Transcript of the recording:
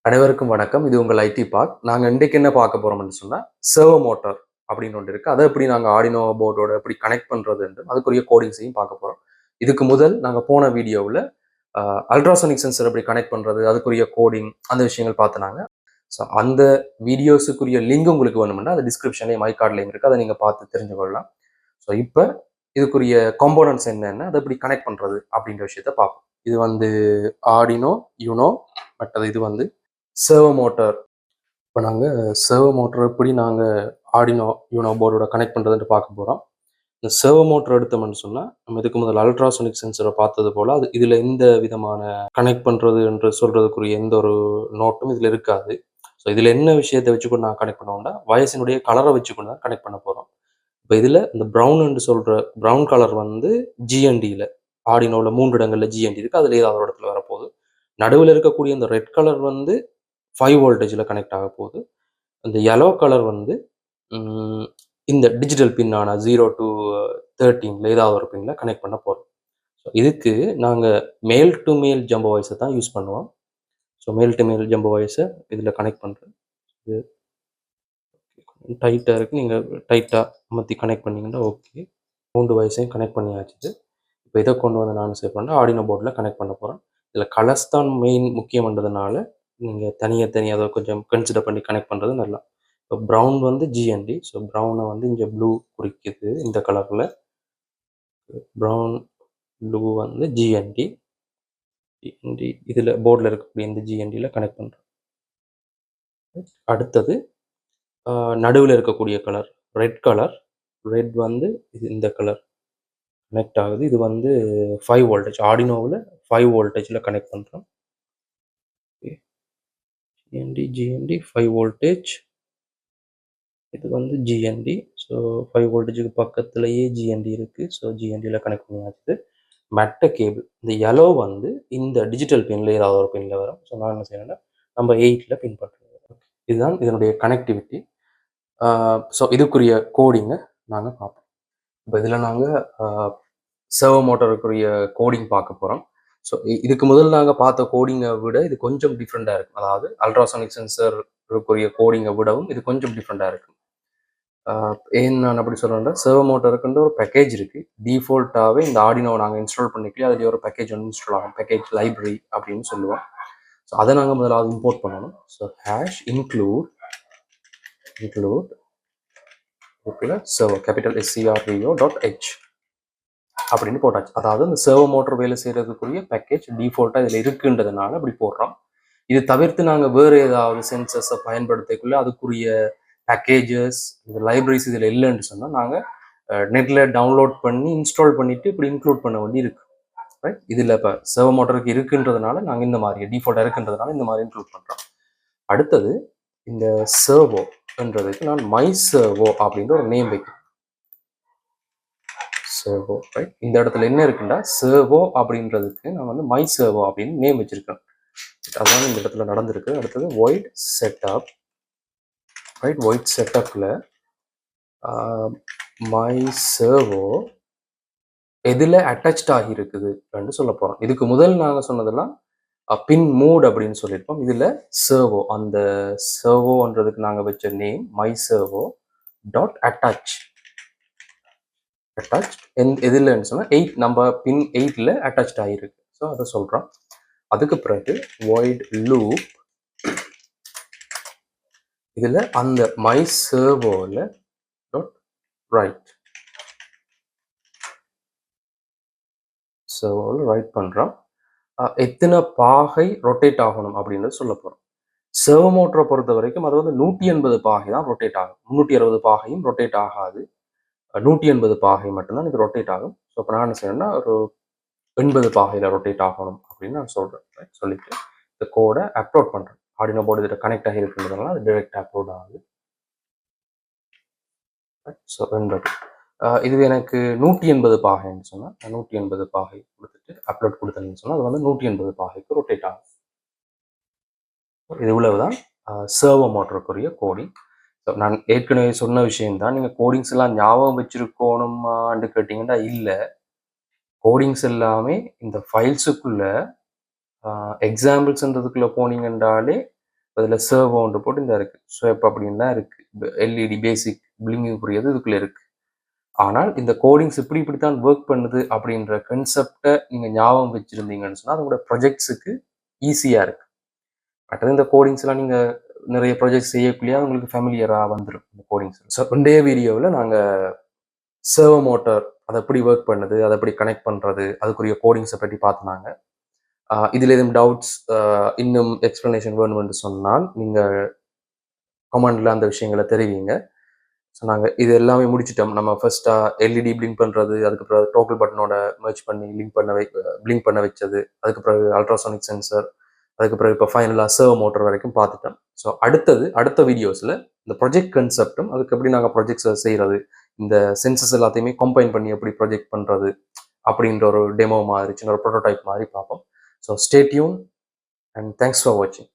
அனைவருக்கும் வணக்கம். இது உங்கள் ஐடி பார்க். நாங்க இன்றைக்கு என்ன பார்க்க போறோம்னு சொன்னா, சர்வோ மோட்டார் அப்படின்னு ஒன்று இருக்கு. அதை எப்படி நாங்க ஆர்டினோ போர்டோட எப்படி கனெக்ட் பண்றது என்று அதுக்குரிய கோடிங்ஸையும் பார்க்க போறோம். இதுக்கு முதல் நாங்க போன வீடியோவில் அல்ட்ராசோனிக் சென்சர் எப்படி கனெக்ட் பண்றது, அதுக்குரிய கோடிங் அந்த விஷயங்கள் பார்த்துனாங்க. ஸோ அந்த வீடியோஸுக்குரிய லிங்க் உங்களுக்கு வேணும்னா அது டிஸ்கிரிப்ஷன்லேயும் மை கார்ட்லேயும் இருக்குது. அதை நீங்கள் பார்த்து தெரிஞ்சு கொள்ளலாம். ஸோ இப்போ இதுக்குரிய காம்போனன்ட்ஸ் என்னென்ன, அதை எப்படி கனெக்ட் பண்றது அப்படின்ற விஷயத்த பார்ப்போம். இது வந்து ஆர்டினோ யூனோ, மற்றது இது வந்து சர்வோ மோட்டார். இப்போ நாங்கள் சர்வோ மோட்டர் எப்படி நாங்கள் ஆர்டினோ யூனோ போர்டோட கனெக்ட் பண்ணுறதுன்ட்டு பார்க்க போகிறோம். இந்த சர்வோ மோட்டர் எடுத்தோம்னு சொன்னால் நம்ம இதுக்கு முதல் அல்ட்ராசோனிக் சென்சரை பார்த்தது போல் அது இதில் எந்த விதமான கனெக்ட் பண்ணுறது என்று சொல்கிறதுக்குரிய எந்த ஒரு நோட்டும் இதில் இருக்காது. ஸோ இதில் என்ன விஷயத்தை வச்சுக்கொண்டு நான் கனெக்ட் பண்ணுவோம்னா வயசினுடைய கலரை வச்சுக்கொண்டு தான் கனெக்ட் பண்ண போகிறோம். இப்போ இதில் இந்த ப்ரௌன் சொல்கிற ப்ரௌன் கலர் வந்து ஜிஎன்டியில் ஆர்டினோவில் 3 இடங்களில் ஜிஎன்டி இருக்குது. அதில் ஏதாவது ஒரு இடத்துல வரப்போகுது. நடுவில் இருக்கக்கூடிய இந்த ரெட் கலர் வந்து 5 வோல்டேஜில் கனெக்ட் ஆக போகுது. அந்த yellow கலர் வந்து இந்த டிஜிட்டல் பின்னான 0 to 13 ஏதாவது ஒரு பின்னில் கனெக்ட் பண்ண போகிறோம். ஸோ இதுக்கு நாங்கள் மேல் டு மேல் ஜம்போ வாய்ஸை தான் யூஸ் பண்ணுவோம். ஸோ மேல் டு மேல் ஜம்போ வாய்ஸை இதில் கனெக்ட் பண்ணுறேன். இது டைட்டாக இருக்குது. நீங்கள் டைட்டாக அமர்த்தி கனெக்ட் பண்ணிங்கன்னா ஓகே. 3 வாய்ஸையும் கனெக்ட் பண்ணியாச்சு. இப்போ இதை கொண்டு வந்து நான் சேவ் பண்ணேன் ஆர்டினோ போர்டில் கனெக்ட் பண்ண போகிறேன். இதில் கலர்ஸ் தான் மெயின் முக்கியம்ன்றதுனால நீங்கள் தனியாக அதை கொஞ்சம் கன்சிடர் பண்ணி கனெக்ட் பண்ணுறது நல்லா. இப்போ ப்ரௌன் வந்து ஜிஎன்டி. ஸோ ப்ரௌனை வந்து இங்கே ப்ளூ குறிக்குது இந்த கலரில். ப்ரௌன் ப்ளூ வந்து ஜிஎன்டி. இதில் போர்டில் இருக்கக்கூடிய இந்த ஜிஎன்டியில் கனெக்ட் பண்ணுறேன். அடுத்தது நடுவில் இருக்கக்கூடிய கலர் ரெட் கலர். ரெட் வந்து இது இந்த கலர் கனெக்ட் ஆகுது. இது வந்து 5 வோல்டேஜ். ஆர்டினோவில் 5 வோல்டேஜில் கனெக்ட் பண்ணுறோம். GND 5 voltage. இது வந்து ஜிஎன்டி. ஸோ 5 வோல்டேஜுக்கு பக்கத்துலேயே ஜிஎன்டி இருக்குது. ஸோ ஜிஎன்டியில் கனெக்ட் பண்ணியாச்சு. மெட்ட கேபிள் இந்த yellow வந்து இந்த டிஜிட்டல் பின்னில் ஏதாவது ஒரு பின்னில் வரும். ஸோ நான் என்ன செய்யணும்னா நம்ம 8ல் பின் பண்ணுறது. இதுதான் இதனுடைய கனெக்டிவிட்டி. ஸோ இதுக்குரிய கோடிங்கை நாங்கள் பார்ப்போம். இப்போ இதில் நாங்கள் சர்வோ மோட்டருக்குரிய கோடிங் பார்க்க போகிறோம். ஸோ இதுக்கு முதல் நாங்கள் பார்த்த கோடிங்கை விட இது கொஞ்சம் டிஃப்ரெண்ட்டாக இருக்கும். அதாவது அல்ட்ராசோனிக் சென்சருக்குரிய கோடிங்கை விடவும் இது கொஞ்சம் டிஃப்ரெண்ட்டாக இருக்கும். ஏன் நான் அப்படி சொல்கிறேன்னா, சர்வோ மோட்டருக்குன்ற ஒரு பேக்கேஜ் இருக்குது. டிஃபால்ட்டாகவே இந்த ஆர்டினோவை நாங்கள் இன்ஸ்டால் பண்ணிக்கல அதில் ஒரு பேக்கேஜ் ஒன்று இன்ஸ்டால் ஆகும். பேக்கேஜ் லைப்ரரி அப்படின்னு சொல்லுவோம். ஸோ அதை நாங்கள் முதலாவது இம்போர்ட் பண்ணணும். So hash include servo capital SCRVO.h அப்படின்னு போட்டாச்சு. அதாவது இந்த சர்வோ மோட்டர் வேலை செய்கிறதுக்குரிய பேக்கேஜ் டிஃபால்ட்டாக இதில் இருக்குன்றதுனால அப்படி போடுறோம். இது தவிர்த்து நாங்கள் வேறு ஏதாவது சென்சர்ஸை பயன்படுத்தக்குள்ள அதுக்குரிய பேக்கேஜஸ் இந்த லைப்ரரிஸ் இதில் இல்லைன்னு சொன்னால் நாங்கள் நெட்டில் டவுன்லோட் பண்ணி இன்ஸ்டால் பண்ணிவிட்டு இப்படி இன்க்ளூட் பண்ண வேண்டி இருக்கு. ரைட். இதில் இப்போ சர்வோ மோட்டருக்கு இருக்குன்றதுனால நாங்கள் இந்த மாதிரி டிஃபால்ட்டாக இருக்குன்றதுனால இந்த மாதிரி இன்க்ளூட் பண்ணுறோம். அடுத்தது இந்த சர்வோன்றதுக்கு நான் மை சர்வோ அப்படின்ற ஒரு நேம் வைக்கிறேன். சர்வோ. ரைட். இந்த இடத்துல என்ன இருக்குன்னா சர்வோ அப்படின்றதுக்கு நான் வந்து மை சர்வோ அப்படின்னு நேம் வச்சிருக்கேன். அதான் இந்த இடத்துல நடந்திருக்கு. அடுத்தது void setup. ரைட். void setupல மை சர்வோ எதில் அட்டாச்ட் ஆகி இருக்குது அப்படின்னு சொல்ல போகிறோம். இதுக்கு முதல் நாங்கள் சொன்னதெல்லாம் பின் மோட் அப்படின்னு சொல்லியிருப்போம். இதில் சர்வோ அந்த சர்வோன்றதுக்கு நாங்கள் வச்ச name my servo dot attach. எதில்ன்னு சொன்னால் 8 நம்ம பின் 8ல் அட்டாச்ட் ஆகிருக்கு. ஸோ அதை சொல்கிறோம். அதுக்கு பிறகு void loop இதில் அந்த மை சர்வோவில் டாட் ரைட் சர்வோவில் ரைட் பண்ணுறோம். எத்தனை பாகை ரொட்டேட் ஆகணும் அப்படின்றது சொல்ல போகிறோம். சர்வோ மோட்டரை பொறுத்த வரைக்கும் அது வந்து 180 பாகை தான் ரொட்டேட் ஆகும். 360 பாகையும் ரொட்டேட் ஆகாது. 180 பாகை மட்டும்தான் இது ரொட்டேட் ஆகும். ஸோ இப்போ நான் என்ன செய்யணும்னா ஒரு 80 பாகையில் ரொட்டேட் ஆகணும் அப்படின்னு நான் சொல்கிறேன். சொல்லிட்டு இந்த கோடை அப்லோட் பண்ணுறேன். ஆர்டினோ போர்டு இதில் கனெக்ட் ஆகி இருக்குன்றதுனால அது டைரெக்ட் அப்லோட் ஆகுது. ஸோ 80 இது எனக்கு 180 பாகைன்னு சொன்னால் 180 பாகை கொடுத்துட்டு அப்லோட் கொடுத்தேன்னு சொன்னால் அது வந்து 180 பாகைக்கு ரொட்டேட் ஆகும். இது இவ்வளவுதான் சர்வோ மோட்டருக்குரிய கோடிங். ஸோ நான் ஏற்கனவே சொன்ன விஷயம்தான். நீங்கள் கோடிங்ஸ் எல்லாம் ஞாபகம் வச்சிருக்கணுமான்னு கேட்டிங்கன்னா இல்லை. கோடிங்ஸ் எல்லாமே இந்த ஃபைல்ஸுக்குள்ள எக்ஸாம்பிள்ஸ்ன்றதுக்குள்ளே போனீங்கன்றாலே அதில் சர்வோன்ட்டு போட்டு இந்த இருக்குது ஸ்வேப் அப்படின்னு தான் இருக்குது. எல்இடி பேசிக் பிளிங்குக்குரியது இதுக்குள்ளே இருக்குது. ஆனால் இந்த கோடிங்ஸ் இப்படித்தான் ஒர்க் பண்ணுது அப்படின்ற கன்செப்டை நீங்கள் ஞாபகம் வச்சுருந்தீங்கன்னு சொன்னால் அதோட ப்ரொஜெக்ட்ஸுக்கு ஈஸியாக இருக்குது. மற்றது இந்த கோடிங்ஸ்லாம் நீங்கள் நிறைய ப்ராஜெக்ட் செய்யக்குள்ளேயே உங்களுக்கு ஃபெமிலியராக வந்துடும் இந்த கோடிங்ஸ். ஸோ இன்றைய வீடியோவில் நாங்கள் சர்வோ மோட்டார் அதை எப்படி ஒர்க் பண்ணுது, அதை எப்படி கனெக்ட் பண்ணுறது, அதுக்குரிய கோடிங்ஸை பற்றி பார்த்துனாங்க. இதில் எதுவும் டவுட்ஸ் இன்னும் எக்ஸ்ப்ளனேஷன் வேணும்னு சொன்னால் நீங்கள் கமெண்டில் அந்த விஷயங்களை தெரிவிங்க. ஸோ நாங்கள் இது எல்லாமே முடிச்சிட்டோம். நம்ம ஃபர்ஸ்ட்டாக எல்இடி பிளிங்க் பண்ணுறது, அதுக்கப்புறம் டோக்கல் பட்டனோட மெர்ஜ் பண்ணி பிளிங்க் பண்ண வச்சது, அதுக்கப்புறம் அல்ட்ராசானிக் சென்சர், அதுக்கப்புறம் இப்போ ஃபைனலாக சர்வோ மோட்டர் வரைக்கும் பார்த்துட்டோம். ஸோ அடுத்த வீடியோஸில் இந்த ப்ரொஜெக்ட் கன்செப்டும் அதுக்கு எப்படி நாங்கள் ப்ரொஜெக்ட்ஸை செய்கிறது, இந்த சென்சஸ் எல்லாத்தையுமே கம்பைன் பண்ணி எப்படி ப்ரொஜெக்ட் பண்ணுறது அப்படின்ற ஒரு டெமோ மாதிரி சின்ன ஒரு ப்ரோட்டோடைப் மாதிரி பார்ப்போம். So stay tune and thanks for வாட்சிங்.